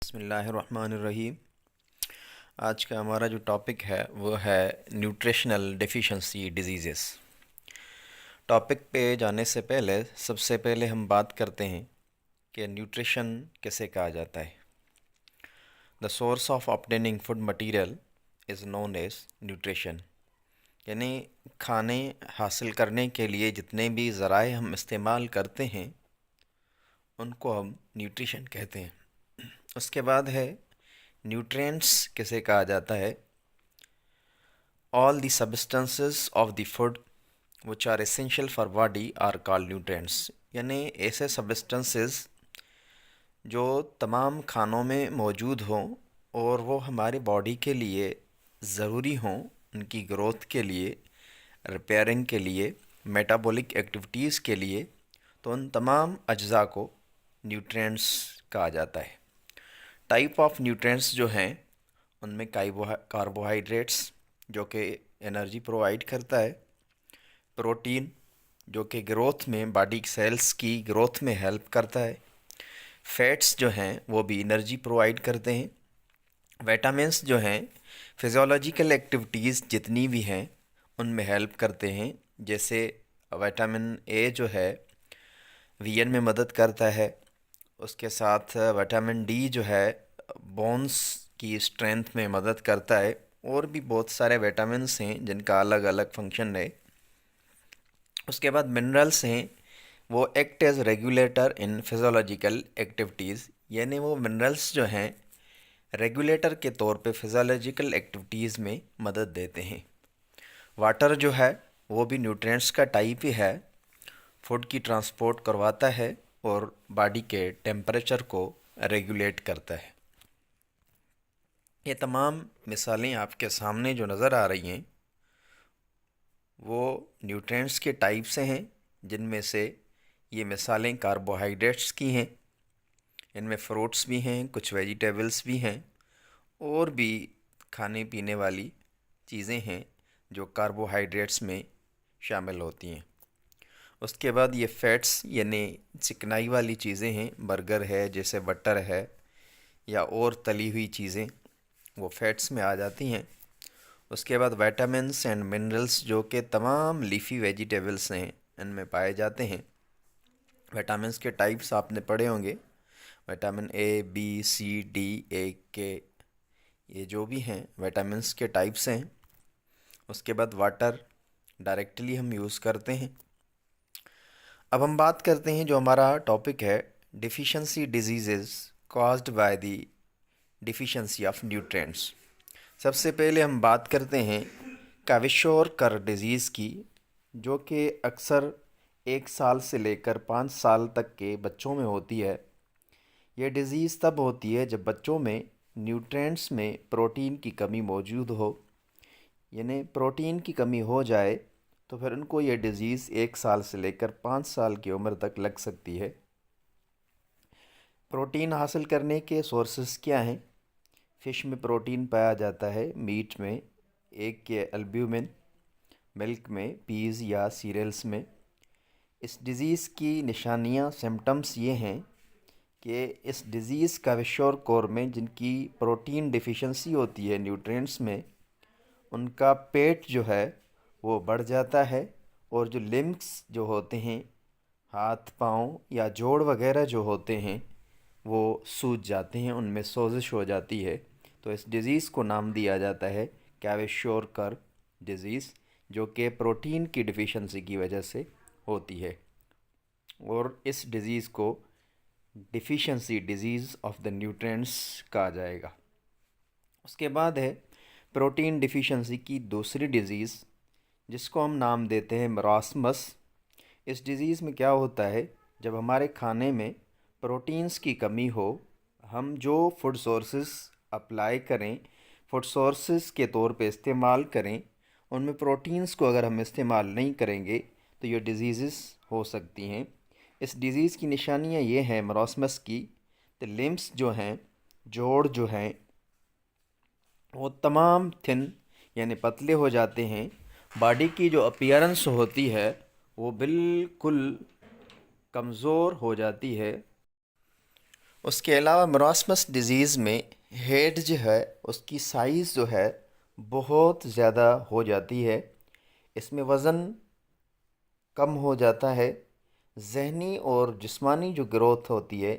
बिस्मिल्लाहिर्रहमानिर्रहीम। आज का हमारा जो टॉपिक है वो है न्यूट्रिशनल डेफिशिएंसी डिजीज़ेस। टॉपिक पे जाने से पहले सबसे पहले हम बात करते हैं कि न्यूट्रिशन किसे कहा जाता है। The source of obtaining food material is known as nutrition. यानी खाने हासिल करने के लिए जितने भी ज़राए हम इस्तेमाल करते हैं उनको हम न्यूट्रिशन कहते हैं। उसके बाद है न्यूट्रिएंट्स किसे कहा जाता है। All the substances of the food which are essential for body are called nutrients। यानी ऐसे सब्सटेंसेस जो तमाम खानों में मौजूद हों और वो हमारी बॉडी के लिए ज़रूरी हों, उनकी ग्रोथ के लिए, रिपेयरिंग के लिए, मेटाबॉलिक एक्टिविटीज़ के लिए, तो उन तमाम अज्जा को न्यूट्रिएंट्स कहा जाता है। टाइप ऑफ न्यूट्रिएंट्स जो हैं उनमें कार्बोहाइड्रेट्स जो कि एनर्जी प्रोवाइड करता है, प्रोटीन जो कि ग्रोथ में बॉडी सेल्स की ग्रोथ में हेल्प करता है, फैट्स जो हैं वो भी एनर्जी प्रोवाइड करते हैं, विटामिन्स जो हैं फिज़ियोलॉजिकल एक्टिविटीज़ जितनी भी हैं उनमें हेल्प करते हैं। जैसे विटामिन ए जो है वीएन में मदद करता है, उसके साथ विटामिन डी जो है बोन्स की स्ट्रेंथ में मदद करता है, और भी बहुत सारे विटामिन्स हैं जिनका अलग अलग फंक्शन है। उसके बाद मिनरल्स हैं, वो act as regulator in physiological activities. यानी वो मिनरल्स जो हैं रेगुलेटर के तौर पे फिज़ोलॉजिकल एक्टिविटीज़ में मदद देते हैं। वाटर जो है वो भी न्यूट्रिएंट्स का टाइप ही है, फूड की ट्रांसपोर्ट करवाता है और बॉडी के टेम्परेचर को रेगुलेट करता है। ये तमाम मिसालें आपके सामने जो नज़र आ रही हैं वो न्यूट्रिएंट्स के टाइप से हैं, जिनमें से ये मिसालें कार्बोहाइड्रेट्स की हैं, इनमें फ्रूट्स भी हैं, कुछ वेजिटेबल्स भी हैं, और भी खाने पीने वाली चीज़ें हैं जो कार्बोहाइड्रेट्स में शामिल होती हैं। उसके बाद ये फैट्स यानी चिकनाई वाली चीज़ें हैं, बर्गर है, जैसे बटर है, या और तली हुई चीज़ें, वो फैट्स में आ जाती हैं। उसके बाद विटामिन्स एंड मिनरल्स जो कि तमाम लीफी वेजिटेबल्स हैं इनमें पाए जाते हैं। विटामिन्स के टाइप्स आपने पढ़े होंगे, vitamin A, B, C, D, A, K, ये जो भी हैं विटामिन्स के टाइप्स हैं। उसके बाद वाटर डायरेक्टली हम यूज़ करते हैं। अब हम बात करते हैं जो हमारा टॉपिक है, deficiency diseases caused by the deficiency of nutrients. सबसे पहले हम बात करते हैं क्वाशियोर डिज़ीज़ की, जो कि अक्सर 1 साल से लेकर 5 साल तक के बच्चों में होती है। यह डिज़ीज़ तब होती है जब बच्चों में न्यूट्रिएंट्स में प्रोटीन की कमी मौजूद हो। यानी प्रोटीन की कमी हो जाए तो फिर उनको ये डिज़ीज़ 1 साल से लेकर 5 साल की उम्र तक लग सकती है। प्रोटीन हासिल करने के सोर्सेस क्या हैं? फ़िश में प्रोटीन पाया जाता है, मीट में, एग के एल्ब्यूमिन, मिल्क में, पीज़ या सीरियल्स में। इस डिज़ीज़ की निशानियां, सिम्टम्स ये हैं कि इस डिज़ीज़ का क्वाशियोर कोर में जिनकी प्रोटीन डिफिशिएंसी होती है न्यूट्रिएंट्स में, उनका पेट जो है वो बढ़ जाता है, और जो लिम्ब्स जो होते हैं, हाथ पाँव या जोड़ वगैरह जो होते हैं वो सूज जाते हैं, उनमें सोजिश हो जाती है। तो इस डिज़ीज़ को नाम दिया जाता है क्वाशियोर डिज़ीज़, जो कि प्रोटीन की डिफिशिएंसी की वजह से होती है, और इस डिज़ीज़ को deficiency disease of the nutrients कहा जाएगा। उसके बाद है प्रोटीन डिफिशिएंसी की दूसरी डिज़ीज़, जिसको हम नाम देते हैं मरासमस। इस डिज़ीज़ में क्या होता है, जब हमारे खाने में प्रोटीन्स की कमी हो, हम जो फूड सोर्सेस अप्लाई करें, फूड सोर्सेस के तौर पे इस्तेमाल करें, उनमें प्रोटीन्स को अगर हम इस्तेमाल नहीं करेंगे तो ये डिजीज़ हो सकती हैं। इस डिज़ीज़ की निशानियां ये हैं मरासमस की, तो लिम्ब्स जो हैं, जोड़ जो हैं, वो तमाम थिन यानी पतले हो जाते हैं। बॉडी की जो अपीयरेंस होती है वो बिल्कुल कमज़ोर हो जाती है, उसके अलावा मरासमस डिज़ीज़ में हेड जो है उसकी साइज़ जो है बहुत ज़्यादा हो जाती है। इसमें वज़न कम हो जाता है। ज़हनी और जिस्मानी जो ग्रोथ होती है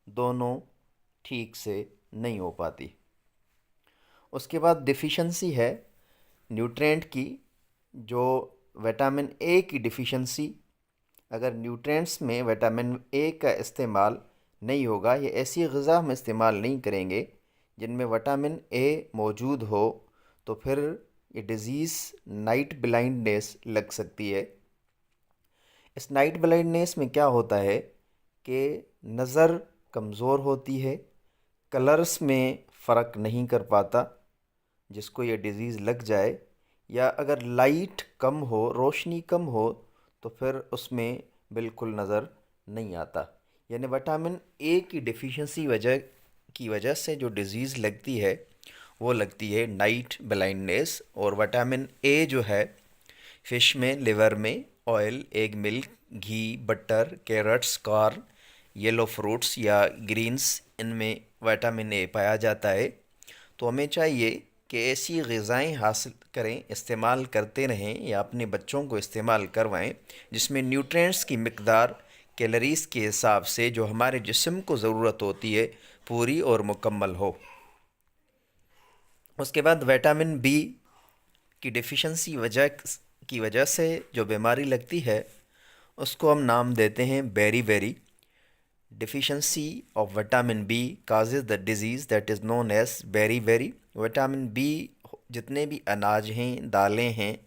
दोनों ठीक से नहीं हो पाती। उसके बाद डिफ़िशेंसी है न्यूट्रिएंट की, जो विटामिन ए की डिफ़िशेंसी। अगर न्यूट्रिएंट्स में विटामिन ए का इस्तेमाल नहीं होगा या ऐसी ग़िज़ा हम इस्तेमाल नहीं करेंगे जिनमें विटामिन ए मौजूद हो, तो फिर ये डिज़ीज़ नाइट ब्लाइंडनेस लग सकती है। इस नाइट ब्लाइंडनेस में क्या होता है कि नज़र कमज़ोर होती है, कलर्स में फ़र्क नहीं कर पाता जिसको ये डिज़ीज़ लग जाए, या अगर लाइट कम हो, रोशनी कम हो, तो फिर उसमें बिल्कुल नज़र नहीं आता। यानी विटामिन ए की डिफ़िशेंसी की वजह से जो डिज़ीज़ लगती है वो लगती है नाइट ब्लाइंडनेस। और विटामिन ए जो है फ़िश में, लिवर में, ऑयल, एग मिल्क, घी, butter, carrots, corn, yellow fruits या ग्रीन्स, इनमें विटामिन ए पाया जाता है। तो हमें चाहिए कि ऐसी ग़िज़ाएँ हासिल करें, इस्तेमाल करते रहें या अपने बच्चों को इस्तेमाल करवाएं जिसमें न्यूट्रिएंट्स की मिक़दार कैलोरीज़ के हिसाब से जो हमारे जिस्म को ज़रूरत होती है पूरी और मुकम्मल हो। उसके बाद विटामिन बी की डिफ़िशेंसी की वजह से जो बीमारी लगती है उसको हम नाम देते हैं बेरी। Deficiency of vitamin B causes the disease that is known as beri. Vitamin B जितने भी अनाज हैं, दालें हैं,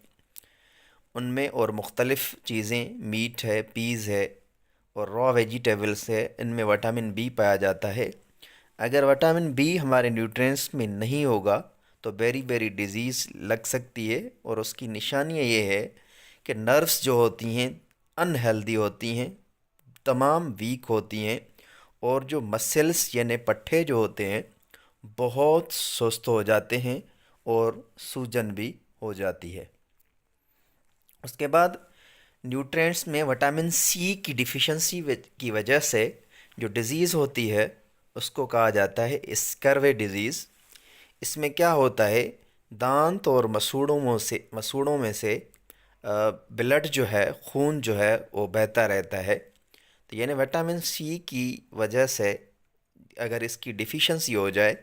उनमें और मुख्तलिफ़ चीज़ें, मीट है, पीज़ है और रॉ वेजिटेबल्स है, इनमें विटामिन बी पाया जाता है। अगर विटामिन बी हमारे न्यूट्रिएंट्स में नहीं होगा तो बेरी डिज़ीज़ लग सकती है। और उसकी निशानियाँ ये है कि नर्व्स जो होती हैं अनहेल्दी होती हैं, तमाम वीक होती हैं, और जो मसल्स यानी पट्ठे जो होते हैं बहुत सुस्त हो जाते हैं और सूजन भी हो जाती है। उसके बाद न्यूट्रिएंट्स में विटामिन सी की डिफ़िशेंसी की वजह से जो डिज़ीज़ होती है उसको कहा जाता है स्कर्वे डिज़ीज़। इसमें क्या होता है, दांत और मसूड़ों में से ब्लड जो है, खून जो है वो बहता रहता है। तो यानी विटामिन सी की वजह से अगर इसकी डिफ़िशेंसी हो जाए,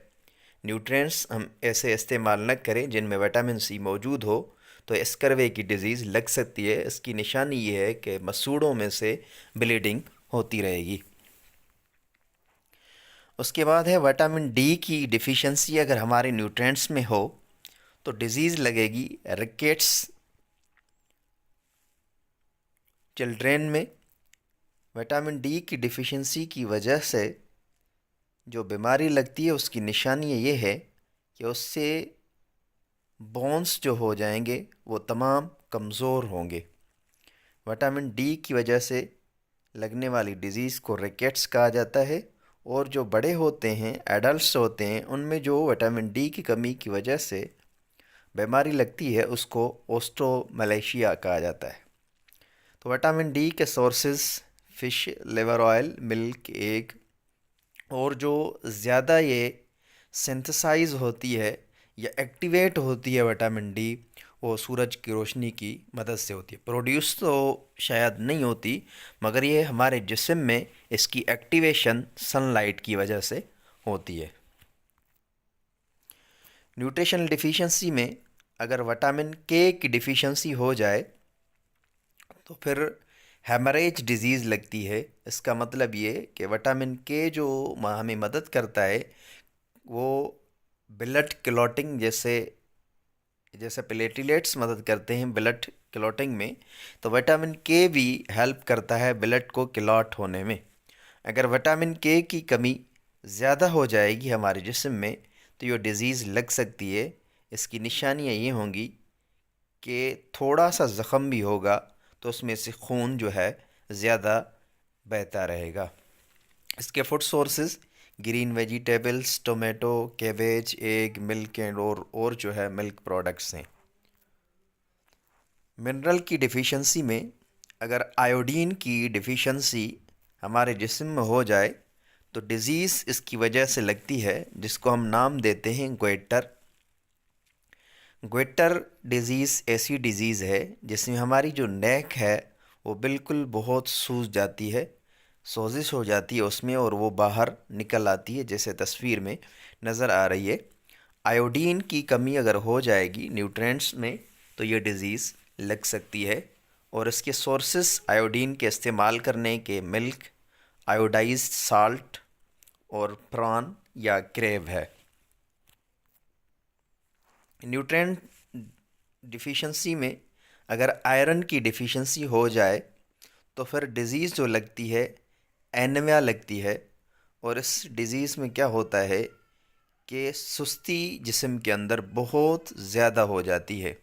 न्यूट्रिएंट्स हम ऐसे इस्तेमाल न करें जिनमें विटामिन सी मौजूद हो, तो स्कर्वे की डिज़ीज़ लग सकती है। इसकी निशानी ये है कि मसूड़ों में से ब्लीडिंग होती रहेगी। उसके बाद है विटामिन डी की डिफ़िशेंसी अगर हमारे न्यूट्रिएंट्स में हो तो डिज़ीज़ लगेगी रिकेट्स चिल्ड्रेन में। विटामिन डी की डिफ़िशेंसी की वजह से जो बीमारी लगती है उसकी निशानी ये है कि उससे बोन्स जो हो जाएंगे वो तमाम कमज़ोर होंगे। विटामिन डी की वजह से लगने वाली डिज़ीज़ को रिकेट्स कहा जाता है। और जो बड़े होते हैं, एडल्ट्स होते हैं, उनमें जो विटामिन डी की कमी की वजह से बीमारी लगती है उसको ओस्टोमलेशिया कहा जाता है। तो विटामिन डी के sources fish, liver oil, milk, egg, और जो ज़्यादा ये सिंथेसाइज होती है या एक्टिवेट होती है विटामिन डी, वो सूरज की रोशनी की मदद से होती है। प्रोड्यूस तो शायद नहीं होती, मगर ये हमारे जिस्म में इसकी एक्टिवेशन सनलाइट की वजह से होती है। न्यूट्रिशनल डिफ़िशेंसी में अगर विटामिन के की डिफ़िशेंसी हो जाए तो फिर हेमरेज डिज़ीज़ लगती है। इसका मतलब ये कि विटामिन के जो हमें मदद करता है वो ब्लड क्लॉटिंग जैसे जैसे प्लेटलेट्स मदद करते हैं ब्लड क्लॉटिंग में, तो विटामिन के भी हेल्प करता है ब्लड को क्लॉट होने में। अगर विटामिन के की कमी ज़्यादा हो जाएगी हमारे जिस्म में तो ये डिज़ीज़ लग सकती है। इसकी निशानियाँ ये होंगी कि थोड़ा सा ज़ख़म भी होगा तो उसमें से खून जो है ज़्यादा बहता रहेगा। इसके food sources green vegetables, tomato, cabbage, egg, milk and और जो है मिल्क प्रोडक्ट्स हैं। मिनरल की डिफ़िशेंसी में अगर आयोडीन की डिफ़िशेंसी हमारे जिस्म में हो जाए तो डिज़ीज़ इसकी वजह से लगती है, जिसको हम नाम देते हैं गोइटर। गोइटर डिज़ीज़ ऐसी डिज़ीज़ है जिसमें हमारी जो नेक है वो बिल्कुल बहुत सूज जाती है, सोजिश हो जाती है उसमें, और वो बाहर निकल आती है जैसे तस्वीर में नज़र आ रही है। आयोडीन की कमी अगर हो जाएगी न्यूट्रिएंट्स में तो ये डिज़ीज़ लग सकती है। और इसके सोर्सेस आयोडीन के इस्तेमाल करने के मिल्क, आयोडाइज्ड साल्ट और प्रॉन या क्रेव है। न्यूट्रिएंट डिफिशिएंसी में अगर आयरन की डिफिशिएंसी हो जाए तो फिर डिज़ीज़ जो लगती है एनीमिया लगती है। और इस डिज़ीज़ में क्या होता है कि सुस्ती जिस्म के अंदर बहुत ज़्यादा हो जाती है।